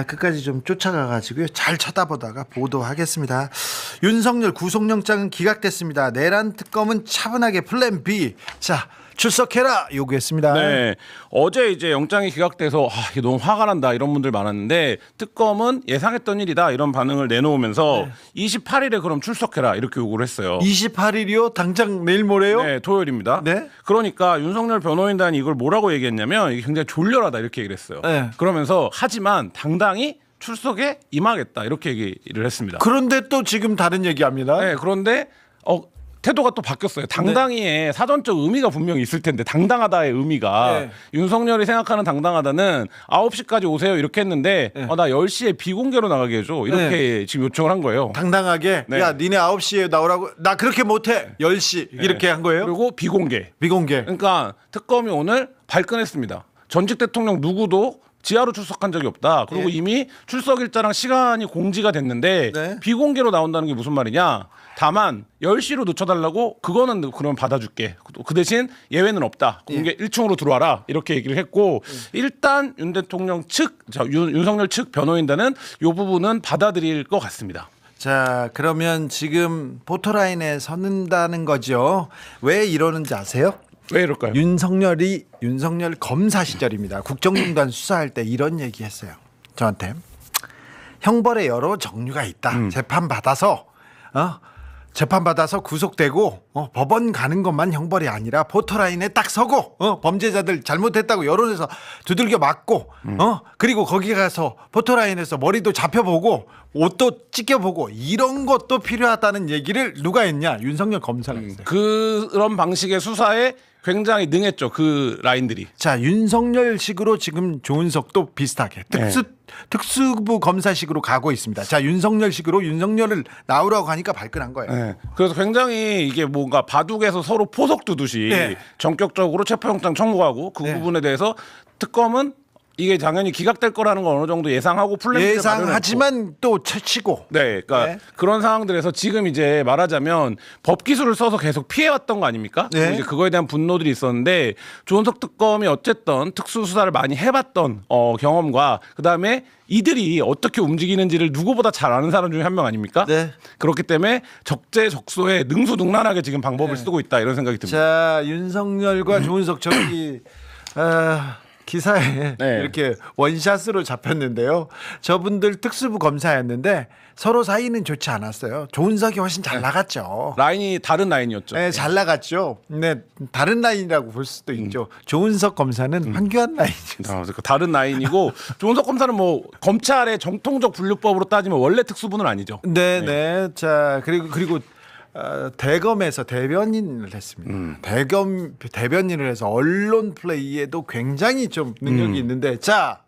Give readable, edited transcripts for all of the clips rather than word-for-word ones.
끝까지 좀 쫓아가가지고요. 잘 쳐다보다가 보도하겠습니다. 윤석열 구속영장은 기각됐습니다. 내란 특검은 차분하게 플랜 B. 자, 출석해라 요구했습니다. 네, 어제 이제 영장이 기각돼서 이게 너무 화가 난다 이런 분들 많았는데 특검은 예상했던 일이다 이런 반응을 내놓으면서 28일에 그럼 출석해라 이렇게 요구를 했어요. 28일이요? 당장 내일 모레요? 네, 토요일입니다. 네. 그러니까 윤석열 변호인단이 이걸 뭐라고 얘기했냐면 이게 굉장히 졸렬하다 이렇게 얘기를 했어요. 네. 그러면서 하지만 당당히 출석에 임하겠다 이렇게 얘기를 했습니다. 그런데 또 지금 다른 얘기합니다. 네, 그런데 태도가 또 바뀌었어요. 당당히의 사전적 의미가 분명히 있을 텐데 당당하다의 의미가 윤석열이 생각하는 당당하다는 9시까지 오세요 이렇게 했는데 나 10시에 비공개로 나가게 해줘 이렇게 지금 요청을 한 거예요. 당당하게 야 니네 9시에 나오라고. 나 그렇게 못해. 10시 이렇게 한 거예요. 그리고 비공개. 그러니까 특검이 오늘 발끈했습니다. 전직 대통령 누구도 지하로 출석한 적이 없다. 그리고 이미 출석 일자랑 시간이 공지가 됐는데 비공개로 나온다는 게 무슨 말이냐. 다만 10시로 늦춰달라고 그거는 그럼 받아줄게. 그 대신 예외는 없다. 공개 1층으로 들어와라. 이렇게 얘기를 했고 일단 윤 대통령 측, 윤석열 측 변호인단은 이 부분은 받아들일 것 같습니다. 자, 그러면 지금 포토라인에 서는다는 거죠. 왜 이러는지 아세요? 왜 이럴까요? 윤석열 검사 시절입니다. 국정농단 수사할 때 이런 얘기했어요. 저한테 형벌의 여러 종류가 있다. 재판 받아서 구속되고 법원 가는 것만 형벌이 아니라 포토라인에 딱 서고 범죄자들 잘못했다고 여론에서 두들겨 맞고 그리고 거기 가서 포토라인에서 머리도 잡혀보고 옷도 찢겨보고 이런 것도 필요하다는 얘기를 누가 했냐? 윤석열 검사가 했어요. 그런 방식의 수사에 굉장히 능했죠. 그 라인들이. 자, 윤석열식으로 지금 조은석도 비슷하게 특수부 검사식으로 가고 있습니다. 자, 윤석열식으로 윤석열을 나오라고 하니까 발끈한 거예요. 네. 그래서 굉장히 이게 뭔가 바둑에서 서로 포석 두듯이 전격적으로 체포영장 청구하고 그 부분에 대해서 특검은 이게 당연히 기각될 거라는 걸 어느 정도 예상하고 플랜을 예상하지만 또 채치고. 네, 그러니까 그런 상황들에서 지금 이제 말하자면 법 기술을 써서 계속 피해왔던 거 아닙니까? 이제 그거에 대한 분노들이 있었는데 조은석 특검이 어쨌든 특수 수사를 많이 해봤던 경험과 그 다음에 이들이 어떻게 움직이는지를 누구보다 잘 아는 사람 중에 한 명 아닙니까? 그렇기 때문에 적재적소에 능수능란하게 지금 방법을 쓰고 있다 이런 생각이 듭니다. 자, 윤석열과 조은석 저기 기사에 이렇게 원샷으로 잡혔는데요. 저분들 특수부 검사였는데 서로 사이는 좋지 않았어요. 조은석이 훨씬 잘 나갔죠. 라인이 다른 라인이었죠. 네, 잘 나갔죠. 네, 다른 라인이라고 볼 수도 있죠. 조은석 검사는 황교안 라인이었어요. 다른 라인이고 조은석 검사는 뭐 검찰의 정통적 분류법으로 따지면 원래 특수부는 아니죠. 네. 자, 그리고 대검에서 대변인을 했습니다. 대변인을 해서 언론 플레이에도 굉장히 좀 능력이 있는데 자,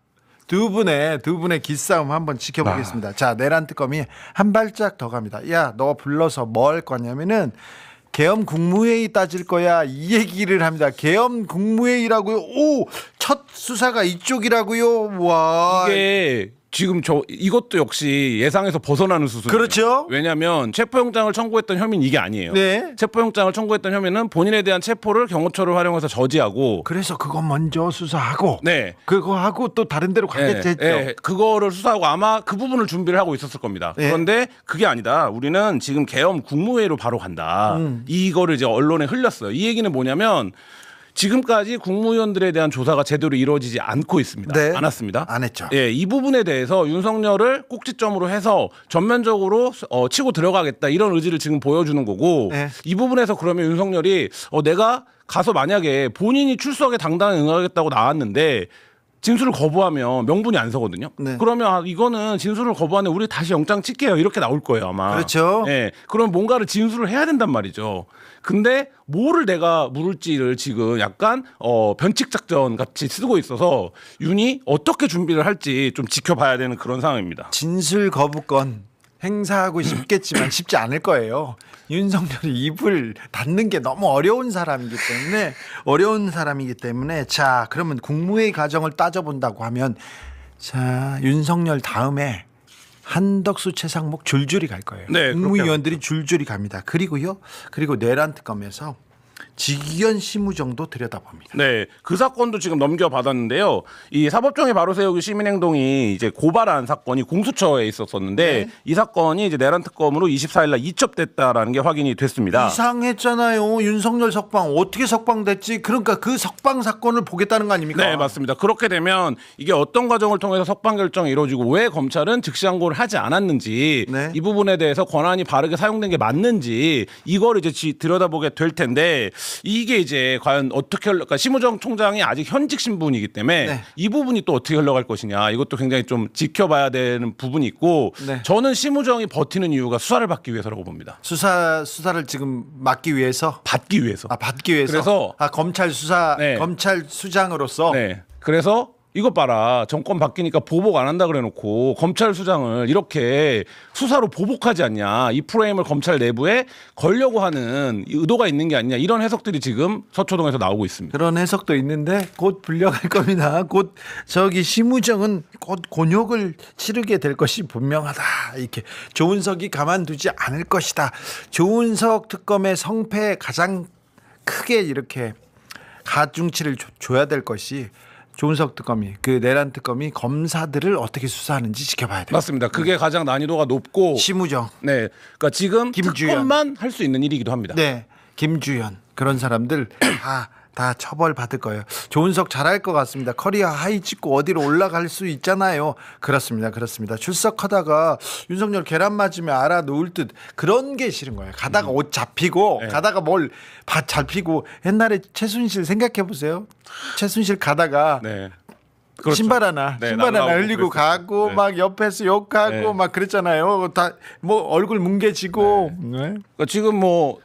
두 분의 기싸움 한번 지켜보겠습니다. 자, 내란 특검이 한 발짝 더 갑니다. 야, 너 불러서 뭐 할 거냐면은 계엄 국무회의 따질 거야 이 얘기를 합니다. 계엄 국무회의라고요? 오, 첫 수사가 이쪽이라고요? 와, 이게 지금 이것도 역시 예상에서 벗어나는 수순이에요. 그렇죠. 왜냐하면 체포영장을 청구했던 혐의는 이게 아니에요. 체포영장을 청구했던 혐의는 본인에 대한 체포를 경호처를 활용해서 저지하고 그래서 그거 먼저 수사하고 그거 하고 또 다른 데로 가겠지 했죠. 그거를 수사하고 아마 그 부분을 준비를 하고 있었을 겁니다. 그런데 그게 아니다. 우리는 지금 계엄 국무회의로 바로 간다. 이거를 이제 언론에 흘렸어요. 이 얘기는 뭐냐면 지금까지 국무위원들에 대한 조사가 제대로 이루어지지 않고 있습니다. 않았습니다. 안 했죠. 이 부분에 대해서 윤석열을 꼭지점으로 해서 전면적으로 치고 들어가겠다 이런 의지를 지금 보여주는 거고 이 부분에서 그러면 윤석열이 내가 가서 만약에 본인이 출석에 당당히 응하겠다고 나왔는데 진술을 거부하면 명분이 안 서거든요. 그러면 이거는 진술을 거부하네 우리 다시 영장 칠게요 이렇게 나올 거예요 아마. 그렇죠. 그럼 뭔가를 진술을 해야 된단 말이죠. 근데 뭐를 내가 물을지를 지금 약간 변칙 작전 같이 쓰고 있어서 윤이 어떻게 준비를 할지 좀 지켜봐야 되는 그런 상황입니다. 진술 거부권 행사하고 싶겠지만 쉽지 않을 거예요. 윤석열이 입을 닫는 게 너무 어려운 사람이기 때문에 자, 그러면 국무회의 과정을 따져본다고 하면 자, 윤석열 다음에 한덕수, 최상목 줄줄이 갈 거예요. 국무위원들이 줄줄이 갑니다. 그리고 내란 특검에서 지기현 시무정도 들여다봅니다. 네, 그 사건도 지금 넘겨받았는데요. 이 사법정의 바로 세우기 시민행동이 이제 고발한 사건이 공수처에 있었었는데 이 사건이 이제 내란 특검으로 24일날 이첩됐다라는 게 확인이 됐습니다. 이상했잖아요. 윤석열 석방 어떻게 석방됐지? 그러니까 그 석방 사건을 보겠다는 거 아닙니까? 네, 맞습니다. 그렇게 되면 이게 어떤 과정을 통해서 석방 결정이 이루어지고 왜 검찰은 즉시항고를 하지 않았는지 네. 이 부분에 대해서 권한이 바르게 사용된 게 맞는지 이걸 이제 들여다보게 될 텐데 이게 이제 과연 어떻게 그러니까 심우정 총장이 아직 현직 신분이기 때문에 네. 이 부분이 또 어떻게 흘러갈 것이냐 이것도 굉장히 좀 지켜봐야 되는 부분이 있고 네. 저는 심우정이 버티는 이유가 수사를 받기 위해서라고 봅니다. 수사를 지금 막기 위해서 받기 위해서. 받기 위해서. 그래서 검찰 수사 네. 검찰 수장으로서. 네. 그래서 이것 봐라. 정권 바뀌니까 보복 안 한다 그래 놓고 검찰 수장을 이렇게 수사로 보복하지 않냐. 이 프레임을 검찰 내부에 걸려고 하는 의도가 있는 게 아니냐. 이런 해석들이 지금 서초동에서 나오고 있습니다. 그런 해석도 있는데 곧 불려갈 겁니다. 곧 저기 심우정은 곧 곤욕을 치르게 될 것이 분명하다. 이렇게 조은석이 가만두지 않을 것이다. 조은석 특검의 성패에 가장 크게 이렇게 가중치를 줘야 될 것이 조은석 특검이 그 내란 특검이 검사들을 어떻게 수사하는지 지켜봐야 돼요. 맞습니다. 그게 가장 난이도가 높고 심우정. 네. 그러니까 지금 김주현. 특검만 할 수 있는 일이기도 합니다. 네. 김주현 그런 사람들 다 처벌 받을 거예요. 조은석 잘할 것 같습니다. 커리어 하이 찍고 어디로 올라갈 수 있잖아요. 그렇습니다. 출석하다가 윤석열 계란 맞으면 알아 놓을 듯 그런 게 싫은 거예요. 가다가 옷 잡히고 네. 가다가 뭘 밭 잡히고 옛날에 최순실 생각해 보세요. 최순실 가다가 네. 그렇죠. 신발 하나 날라오고 흘리고 그랬어요. 가고 네. 막 옆에서 욕하고 네. 막 그랬잖아요. 다 뭐 얼굴 뭉개지고. 네. 그러니까 지금 뭐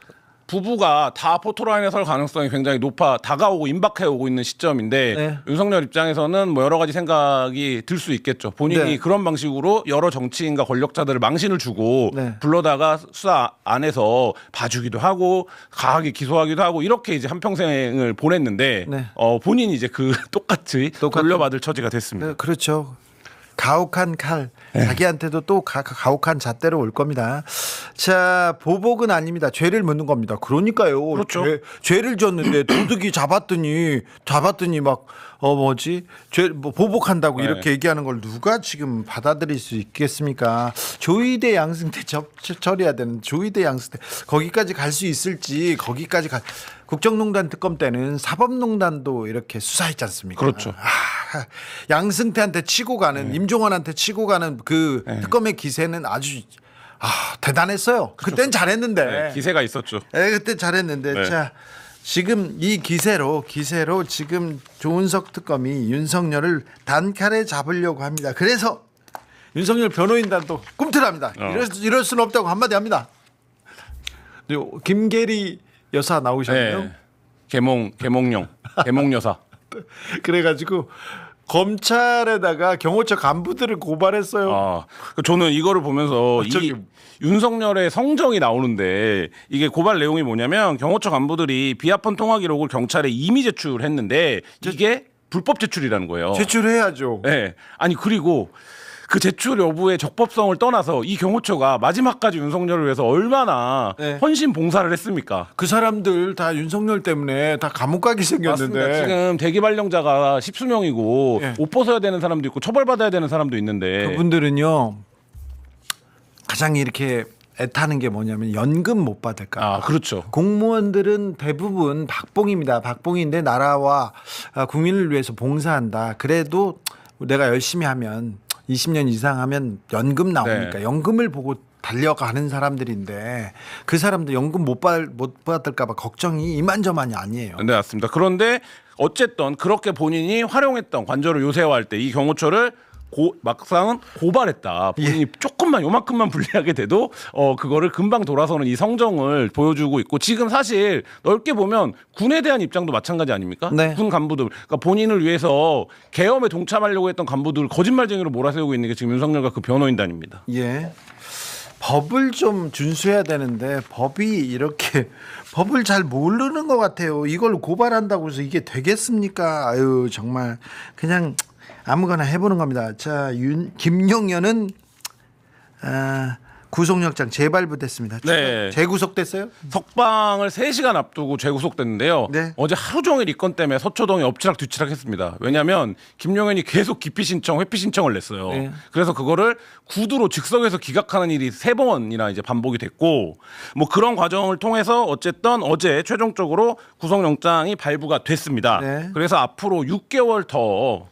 부부가 다 포토라인에 설 가능성이 굉장히 높아 다가오고 임박해 오고 있는 시점인데 네. 윤석열 입장에서는 뭐 여러 가지 생각이 들 수 있겠죠. 본인이 네. 그런 방식으로 여러 정치인과 권력자들을 망신을 주고 네. 불러다가 수사 안에서 봐주기도 하고 강하게 기소하기도 하고 이렇게 이제 한평생을 보냈는데 네. 본인이 이제 그 똑같이 돌려받을 처지가 됐습니다. 네, 그렇죠. 가혹한 칼 자기한테도 또 가혹한 잣대로 올 겁니다. 자, 보복은 아닙니다. 죄를 묻는 겁니다. 그러니까요. 그렇죠. 죄를 졌는데 도둑이 잡았더니 막 보복한다고 네. 이렇게 얘기하는 걸 누가 지금 받아들일 수 있겠습니까? 조의대 양승태 처리해야 되는 조의대 양승태 거기까지 갈 수 있을지 국정농단 특검 때는 사법농단도 이렇게 수사했지 않습니까? 그렇죠. 양승태한테 치고 가는 임종원한테 치고 가는 그 특검의 기세는 아주 대단했어요. 그땐 잘했는데. 네, 기세가 있었죠. 그때 잘했는데 네. 자 지금 이 기세로 지금 조은석 특검이 윤석열을 단칼에 잡으려고 합니다. 그래서 윤석열 변호인단도 꿈틀합니다. 이럴 수는 없다고 한마디 합니다. 김계리 여사 나오셨네요. 네. 개몽용 여사. 그래가지고 검찰에다가 경호처 간부들을 고발했어요. 저는 이거를 보면서 어쩌기. 이 윤석열의 성정이 나오는데 이게 고발 내용이 뭐냐면 경호처 간부들이 비합헌 통화 기록을 경찰에 이미 제출했는데 이게 불법 제출이라는 거예요. 제출해야죠. 네. 아니 그리고 그 제출 여부의 적법성을 떠나서 이 경호처가 마지막까지 윤석열을 위해서 얼마나 네. 헌신 봉사를 했습니까? 그 사람들 다 윤석열 때문에 다 감옥 가기 생겼는데. 맞습니다. 지금 대기 발령자가 십수명이고 네. 옷 벗어야 되는 사람도 있고 처벌받아야 되는 사람도 있는데 그분들은요 가장 이렇게 애타는 게 뭐냐면 연금 못 받을까. 그렇죠. 공무원들은 대부분 박봉입니다. 박봉인데 나라와 국민을 위해서 봉사한다. 그래도 내가 열심히 하면 20년 이상 하면 연금 나오니까 네. 연금을 보고 달려가는 사람들인데 그 사람들 연금 못 받을까 봐 걱정이 이만저만이 아니에요. 네, 맞습니다. 그런데 어쨌든 그렇게 본인이 활용했던 관저를 요새화할 때 이 경호처를 막상은 고발했다. 본인이 조금만 요만큼만 불리하게 돼도 그거를 금방 돌아서는 이 성정을 보여주고 있고 지금 사실 넓게 보면 군에 대한 입장도 마찬가지 아닙니까? 네. 군 간부들 그러니까 본인을 위해서 계엄에 동참하려고 했던 간부들을 거짓말쟁이로 몰아세우고 있는 게 지금 윤석열과 그 변호인단입니다. 예. 법을 좀 준수해야 되는데 법을 잘 모르는 것 같아요. 이걸 고발한다고 해서 이게 되겠습니까? 아유 정말 그냥 아무거나 해보는 겁니다. 자, 김용현은 구속영장 재발부됐습니다. 네. 재구속됐어요? 석방을 3시간 앞두고 재구속됐는데요. 네. 어제 하루 종일 이 건 때문에 서초동이 엎치락뒤치락 했습니다. 왜냐하면 김용현이 계속 기피 신청, 회피 신청을 냈어요. 네. 그래서 그거를 구두로 즉석에서 기각하는 일이 3번이나 이제 반복이 됐고, 뭐 그런 과정을 통해서 어쨌든 어제 최종적으로 구속영장이 발부가 됐습니다. 네. 그래서 앞으로 6개월 더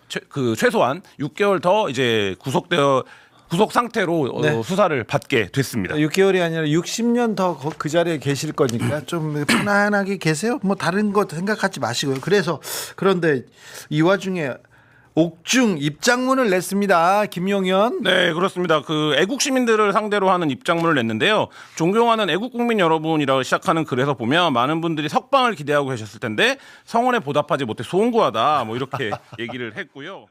최소한 6개월 더 이제 구속 상태로 네. 수사를 받게 됐습니다. 6개월이 아니라 60년 더 그 자리에 계실 거니까 좀 편안하게 계세요. 뭐 다른 거 생각하지 마시고요. 그런데 이 와중에 옥중 입장문을 냈습니다. 김용현. 네, 그렇습니다. 그 애국 시민들을 상대로 하는 입장문을 냈는데요. 존경하는 애국 국민 여러분이라고 시작하는 글에서 보면 많은 분들이 석방을 기대하고 계셨을 텐데 성원에 보답하지 못해 송구하다 뭐 이렇게 얘기를 했고요.